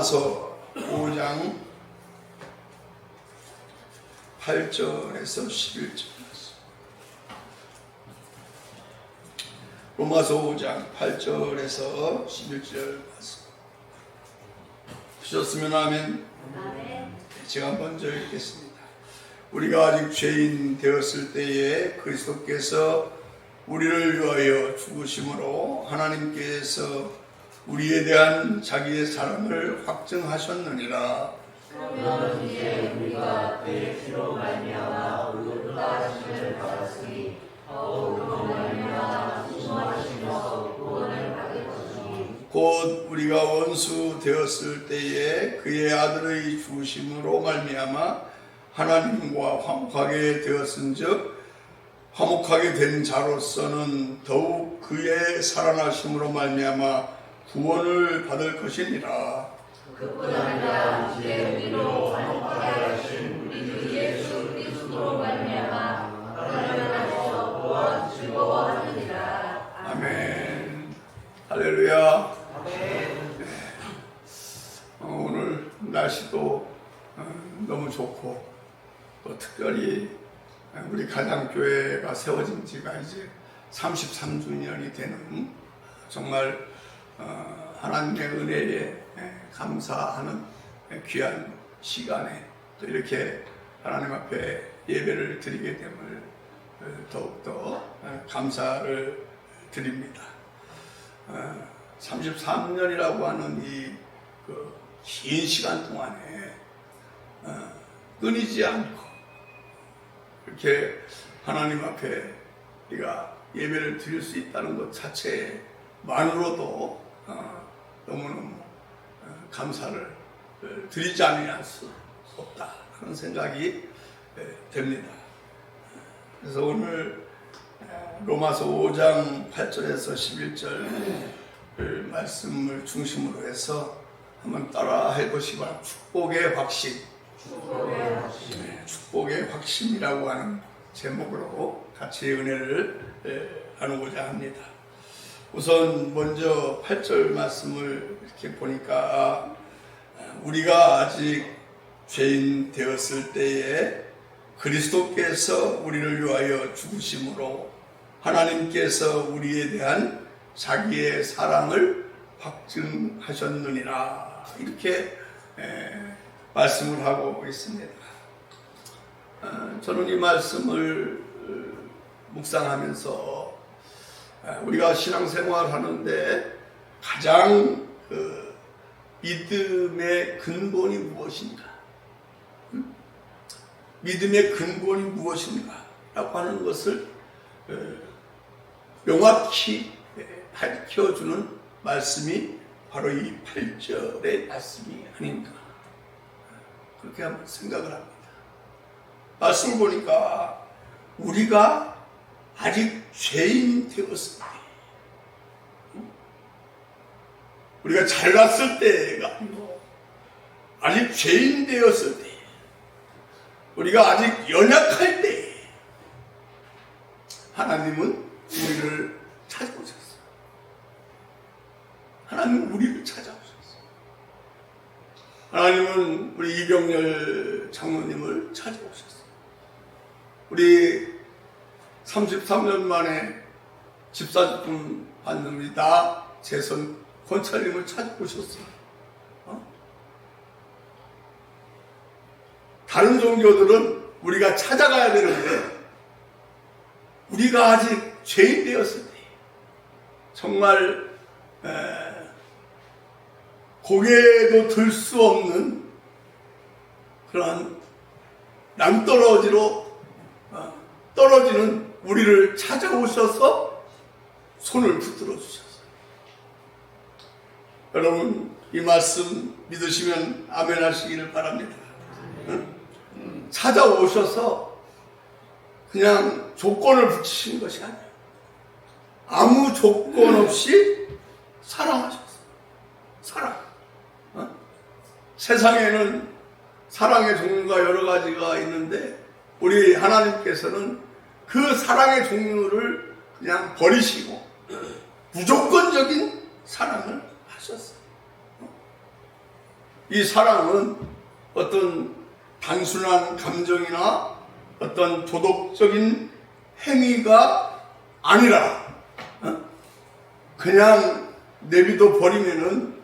로마서 5장 8절에서 11절. 로마서 5장 8절에서 11절 말씀. 보셨으면 아멘. 제가 먼저 읽겠습니다. 우리가 아직 죄인 되었을 때에 그리스도께서 우리를 위하여 죽으심으로 하나님께서 우리에 대한 자기의 사랑을 확증하셨느니라. 그러면 이제 우리가 그의 피로 말미암아 의롭다 하심을 받았으니 그로 말미암아 신성하시면서 구원을 받을 것이니 곧 우리가 원수 되었을 때에 그의 아들의 죽으심으로 말미암아 하나님과 화목하게 되었은즉 화목하게 된 자로서는 더욱 그의 살아나심으로 말미암아 구원을 받을 것이니라. 그뿐 아니라 이제 우리로 화목하게 하신 우리 주 예수 그리스도로 말미암아 하나님 안에서 또한 즐거워하느니라. 아멘. 할렐루야. 아멘. 오늘 날씨도 너무 좋고 또 특별히 우리 가장교회가 세워진 지가 이제 33주년이 되는 정말 하나님의 은혜에 감사하는 귀한 시간에 또 이렇게 하나님 앞에 예배를 드리게 됨을 더욱더 감사를 드립니다. 33년이라고 하는 이 긴 시간 동안에 끊이지 않고 이렇게 하나님 앞에 우리가 예배를 드릴 수 있다는 것 자체만으로도 너무너무 감사를 드리지 않을 수 없다 하는 생각이 됩니다. 그래서 오늘 로마서 5장 8절에서 11절 말씀을 중심으로 해서 한번 따라 해보시기 바랍니다. 축복의 확신. 축복의 확신이라고 하는 제목으로 같이 은혜를 나누고자 합니다. 우선 먼저 8절 말씀을 이렇게 보니까 우리가 아직 죄인 되었을 때에 그리스도께서 우리를 위하여 죽으심으로 하나님께서 우리에 대한 자기의 사랑을 확증하셨느니라 이렇게 말씀을 하고 있습니다. 저는 이 말씀을 묵상하면서 우리가 신앙생활 하는데 가장 믿음의 근본이 무엇인가? 믿음의 근본이 무엇인가? 라고 하는 것을 명확히 밝혀주는 말씀이 바로 이 8절의 말씀이 아닌가. 그렇게 한번 생각을 합니다. 말씀을 보니까 우리가 아직 죄인 되었을 때, 우리가 잘났을 때가 아니고 아직 죄인 되었을 때, 우리가 아직 연약할 때 하나님은 우리를 찾아오셨어요. 하나님은 우리를 찾아오셨어요. 하나님은 우리 이병렬 장로님을 찾아오셨어요. 우리 33년 만에 집사금 받는 우리 재선 권찰님을 찾아오셨어요. 다른 종교들은 우리가 찾아가야 되는데 우리가 아직 죄인 되었을 때 정말 고개도 들 수 없는 그런 낭떠러지로 떨어지는 우리를 찾아오셔서 손을 붙들어 주셨어요. 여러분 이 말씀 믿으시면 아멘 하시기를 바랍니다. 찾아오셔서 그냥 조건을 붙이신 것이 아니에요. 아무 조건 없이 사랑하셨어요. 사랑. 세상에는 사랑의 종류가 여러 가지가 있는데 우리 하나님께서는 그 사랑의 종류를 그냥 버리시고 무조건적인 사랑을 하셨어요. 이 사랑은 어떤 단순한 감정이나 어떤 도덕적인 행위가 아니라 그냥 내비둬 버리면은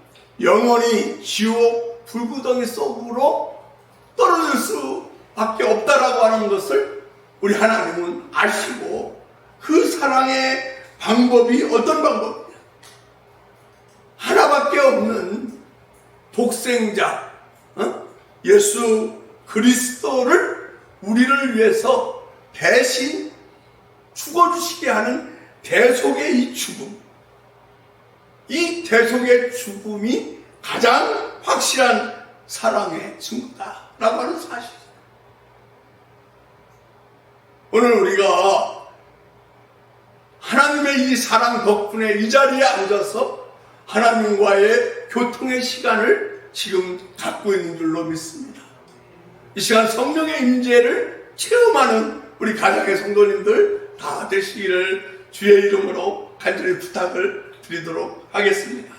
영원히 지옥 불구덩이 속으로 떨어질 수밖에 없다라고 하는 것을 우리 하나님은 아시고 그 사랑의 방법이 어떤 방법이냐? 하나밖에 없는 독생자 예수 그리스도를 우리를 위해서 대신 죽어주시게 하는 대속의 이 죽음, 이 대속의 죽음이 가장 확실한 사랑의 증거다라고 하는 사실. 오늘 우리가 하나님의 이 사랑 덕분에 이 자리에 앉아서 하나님과의 교통의 시간을 지금 갖고 있는 줄로 믿습니다. 이 시간 성령의 임재를 체험하는 우리 가정의 성도님들 다 되시기를 주의 이름으로 간절히 부탁을 드리도록 하겠습니다.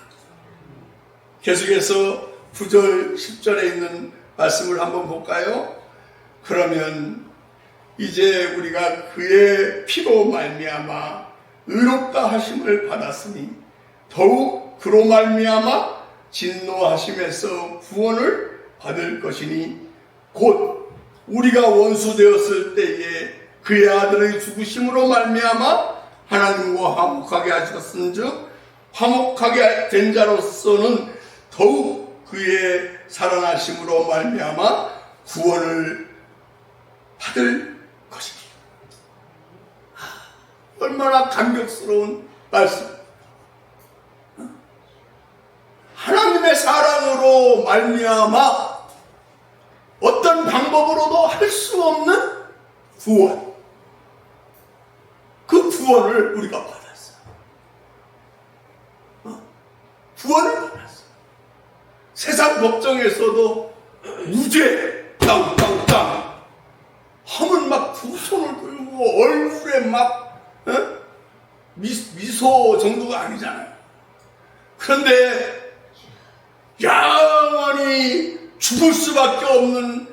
계속해서 9절 10절에 있는 말씀을 한번 볼까요? 그러면 이제 우리가 그의 피로 말미암아 의롭다 하심을 받았으니 더욱 그로 말미암아 진노하심에서 구원을 받을 것이니 곧 우리가 원수 되었을 때에 그의 아들의 죽으심으로 말미암아 하나님과 화목하게 하셨은즉 화목하게 된 자로서는 더욱 그의 살아나심으로 말미암아 구원을 받을 것이니. 얼마나 감격스러운 말씀. 하나님의 사랑으로 말미암아 어떤 방법으로도 할 수 없는 구원. 그 구원을 우리가 받았어요. 구원을 받았어요. 세상 법정에서도 무죄 땅땅땅 하면 막 두 손을 들고 얼굴에 막 미소 정도가 아니잖아요. 그런데 영원히 죽을 수밖에 없는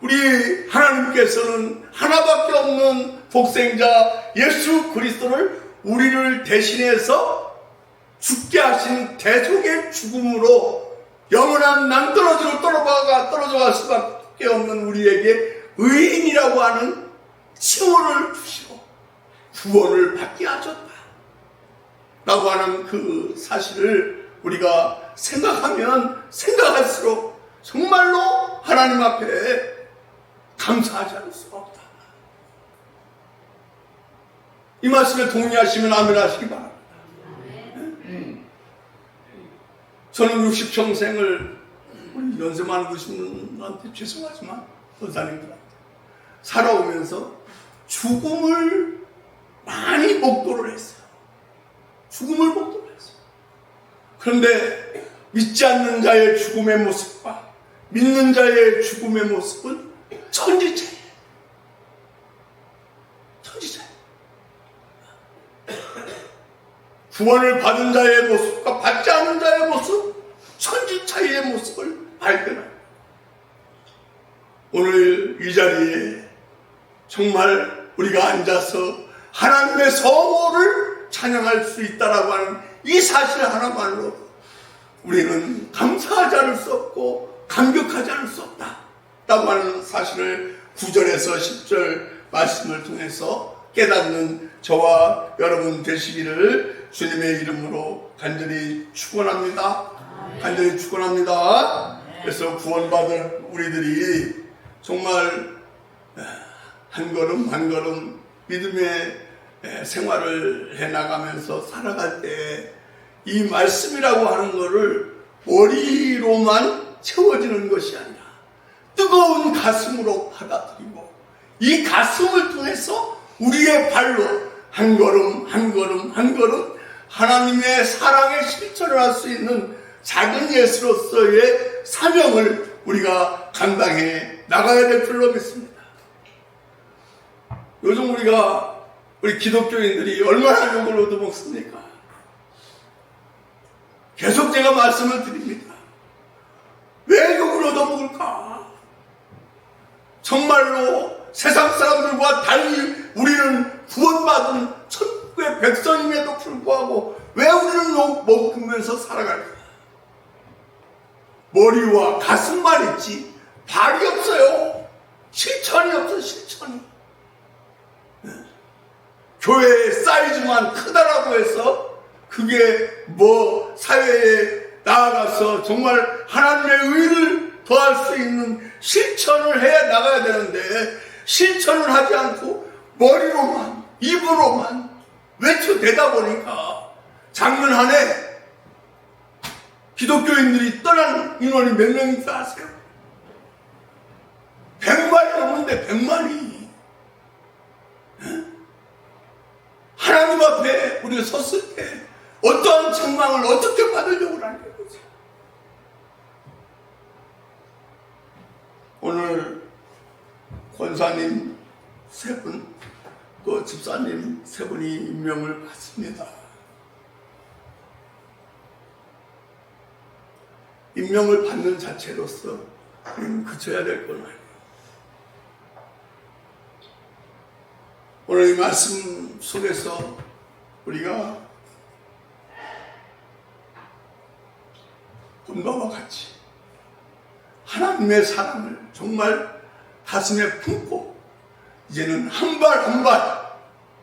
우리 하나님께서는 하나밖에 없는 독생자 예수 그리스도를 우리를 대신해서 죽게 하신 대속의 죽음으로 영원한 낭떠러지로 떨어져갈 수밖에 없는 우리에게 의인이라고 하는 칭호를 주시고 구원을 받게 하셨다 라고 하는 그 사실을 우리가 생각하면 생각할수록 정말로 하나님 앞에 감사하지 않을 수가 없다. 이 말씀에 동의하시면 아멘 하시기 바랍니다. 저는 60평생을 우리 연세 많으신 분한테 죄송하지만 권사님들한테 살아오면서 죽음을 많이 목도를 했어요. 죽음을 목도를 했어요. 그런데 믿지 않는 자의 죽음의 모습과 믿는 자의 죽음의 모습은 천지차이에요. 천지차이. 구원을 받은 자의 모습과 받지 않은 자의 모습, 천지차이의 모습을 발견합니다. 오늘 이 자리에 정말 우리가 앉아서 하나님의 성호를 찬양할 수 있다라고 하는 이 사실 하나만으로 우리는 감사하지 않을 수 없고 감격하지 않을 수 없다라고 하는 사실을 9절에서 10절 말씀을 통해서 깨닫는 저와 여러분 되시기를 주님의 이름으로 간절히 축원합니다. 간절히 축원합니다. 그래서 구원받을 우리들이 정말 한 걸음 한 걸음 믿음의 생활을 해나가면서 살아갈 때 이 말씀이라고 하는 것을 머리로만 채워지는 것이 아니라 뜨거운 가슴으로 받아들이고 이 가슴을 통해서 우리의 발로 한 걸음 한 걸음 한 걸음 하나님의 사랑의 실천을 할 수 있는 작은 예수로서의 사명을 우리가 감당해 나가야 될 줄로 믿습니다. 요즘 우리 기독교인들이 얼마나 욕을 얻어먹습니까? 계속 제가 말씀을 드립니다. 정말로 세상 사람들과 달리 우리는 구원받은 천국의 백성임에도 불구하고 왜 우리는 먹으면서 살아갈까? 머리와 가슴만 있지 발이 없어요. 실천이 없어, 실천이. 교회의 사이즈만 크다라고 해서 그게 뭐 사회에 나아가서 정말 하나님의 의를 더할 수 있는 실천을 해 나가야 되는데, 실천을 하지 않고 머리로만 입으로만 외쳐대다 보니까 작년 한 해 기독교인들이 떠난 인원이 몇 명인지 아세요? 100만이 넘는데 100만이. 하나님 앞에 우리가 섰을 때 어떠한 책망을 어떻게 받으려고 하는 거지? 오늘 권사님 3분, 또 집사님 3분이 임명을 받습니다. 임명을 받는 자체로서 그쳐야 될 건 아니에요. 오늘 이 말씀 속에서 우리가 본 바와 같이 하나님의 사랑을 정말 가슴에 품고 이제는 한 발 한 발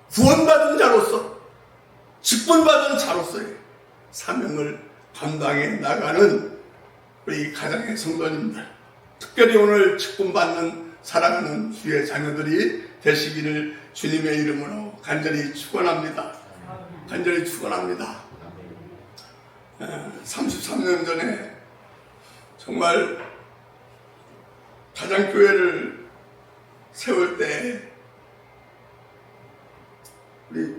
구원받은 자로서, 직분받은 자로서의 사명을 감당해 나가는 우리 가정의 성도님들, 특별히 오늘 직분받는 사랑하는 주의 자녀들이 되시기를 주님의 이름으로 간절히 축원합니다. 간절히 축원합니다. 33년 전에 정말 가장교회를 세울 때 우리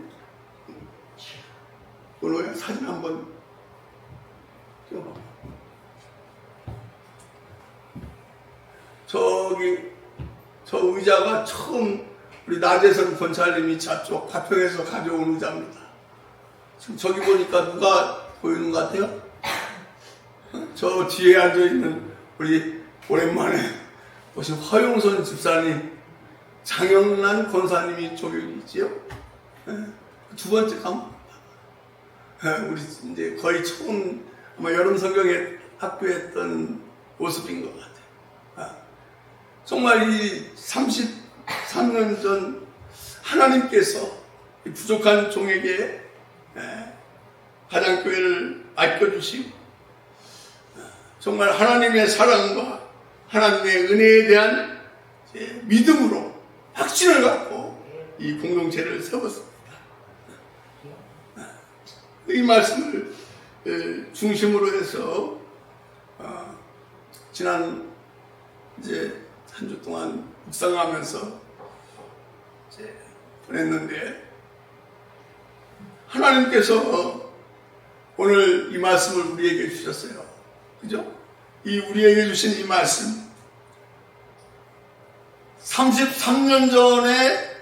은호야 사진 한번 찍어봐. 저기 저 의자가 처음 우리 나재선 권사님이 저쪽 가평에서 가져온 의자입니다. 지금 저기 보니까 누가 보이는 것 같아요? 저 뒤에 앉아있는 우리 오랜만에 오신 허용선 집사님, 장영란 권사님이 저기 있지요? 두 번째 가면 우리 이제 거의 처음 아마 여름 성경에 학교했던 모습인 것 같아요. 정말 이 33년 전 하나님께서 이 부족한 종에게 가장교회를 맡겨주시고 정말 하나님의 사랑과 하나님의 은혜에 대한 믿음으로 확신을 갖고 이 공동체를 세웠습니다. 이 말씀을 중심으로 해서 지난 이제 한 주 동안 묵상하면서 이제 보냈는데, 하나님께서 오늘 이 말씀을 우리에게 주셨어요. 그죠? 이 우리에게 주신 이 말씀, 33년 전에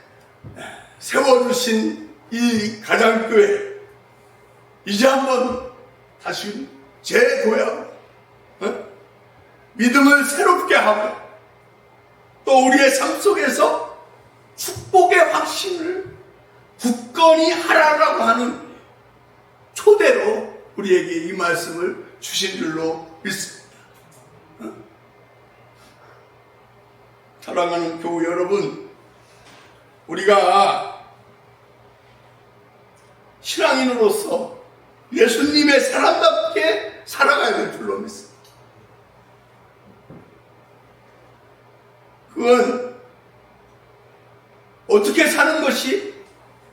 세워주신 이 가장교회, 이제 한번 다시 재고요. 믿음을 새롭게 하고 또 우리의 삶 속에서 축복의 확신을 굳건히 하라라고 하는 초대로 우리에게 이 말씀을 주신 줄로 믿습니다. 사랑하는 교우 여러분, 우리가 신앙인으로서 예수님의 사람답게 살아가야 될 줄로 믿습니다. 그건 어떻게 사는 것이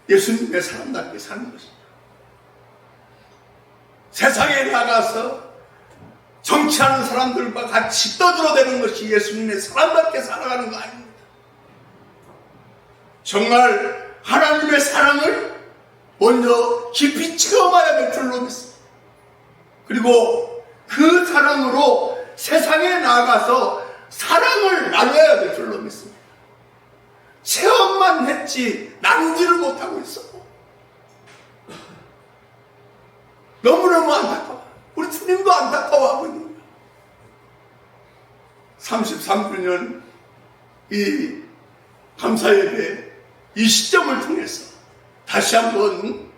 예수님의 사람답게 사는 것입니다. 세상에 나가서 정치하는 사람들과 같이 떠들어대는 것이 예수님의 사람답게 살아가는 거 아닙니다. 정말 하나님의 사랑을 먼저 깊이 체험해야 될 줄로 믿습니다. 그리고 그 사랑으로 세상에 나가서 사랑을 나눠야 될 줄로 믿습니다. 체험만 했지 나누지를 못하고 있어. 너무너무 안타까워. 우리 주님도 안타까워하고 있는 거야. 33주년 이 감사예배 이 시점을 통해서 다시 한번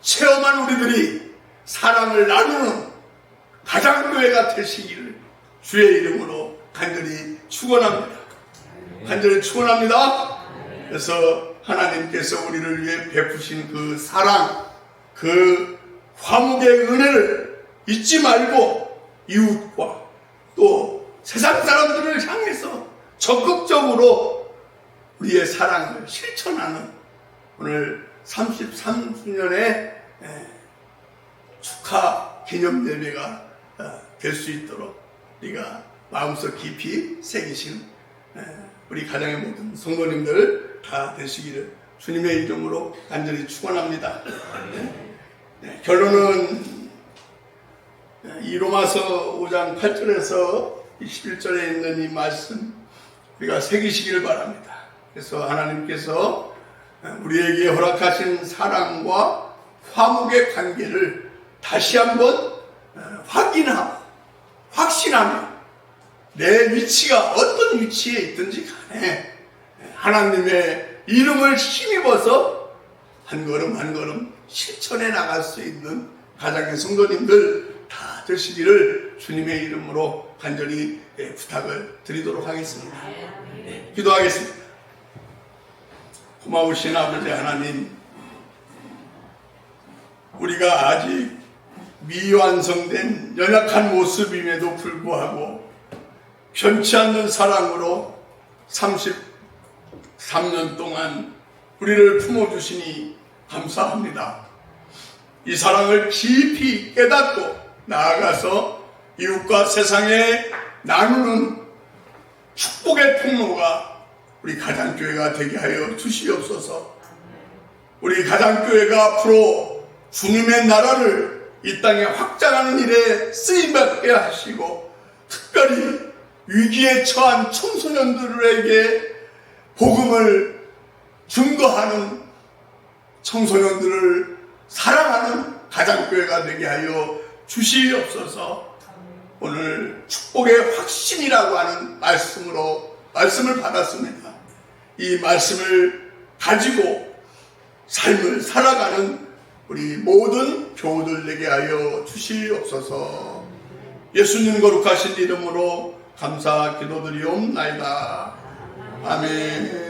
체험한 우리들이 사랑을 나누는 가장교회가 되시기를 주의 이름으로 간절히 축원합니다. 간절히 축원합니다. 그래서 하나님께서 우리를 위해 베푸신 그 사랑, 그 화목의 은혜를 잊지 말고 이웃과 또 세상 사람들을 향해서 적극적으로 우리의 사랑을 실천하는 오늘 33주년의 축하 기념 예배가 될 수 있도록 우리가 마음속 깊이 새기신 우리 가정의 모든 성도님들 다 되시기를 주님의 이름으로 간절히 축원합니다. 결론은 이 로마서 5장 8절에서 21절에 있는 이 말씀 우리가 새기시기를 바랍니다. 그래서 하나님께서 우리에게 허락하신 사랑과 화목의 관계를 다시 한번 확인하고 확신하며 내 위치가 어떤 위치에 있든지 간에 하나님의 이름을 힘입어서 한 걸음 한 걸음 실천해 나갈 수 있는 가정의 성도님들 다 되시기를 주님의 이름으로 간절히 부탁을 드리도록 하겠습니다. 기도하겠습니다. 고마우신 아버지 하나님, 우리가 아직 미완성된 연약한 모습임에도 불구하고 변치 않는 사랑으로 33년 동안 우리를 품어주시니 감사합니다. 이 사랑을 깊이 깨닫고 나아가서 이웃과 세상에 나누는 축복의 통로가 우리 가장교회가 되게 하여 주시옵소서. 우리 가장교회가 앞으로 주님의 나라를 이 땅에 확장하는 일에 쓰임받게 하시고 특별히 위기에 처한 청소년들에게 복음을 증거하는 청소년들을 사랑하는 가장교회가 되게 하여 주시옵소서. 오늘 축복의 확신이라고 하는 말씀을 받았습니다. 이 말씀을 가지고 삶을 살아가는 우리 모든 교우들 되게 하여 주시옵소서. 예수님 거룩하신 이름으로 감사 기도드리옵나이다. 아멘.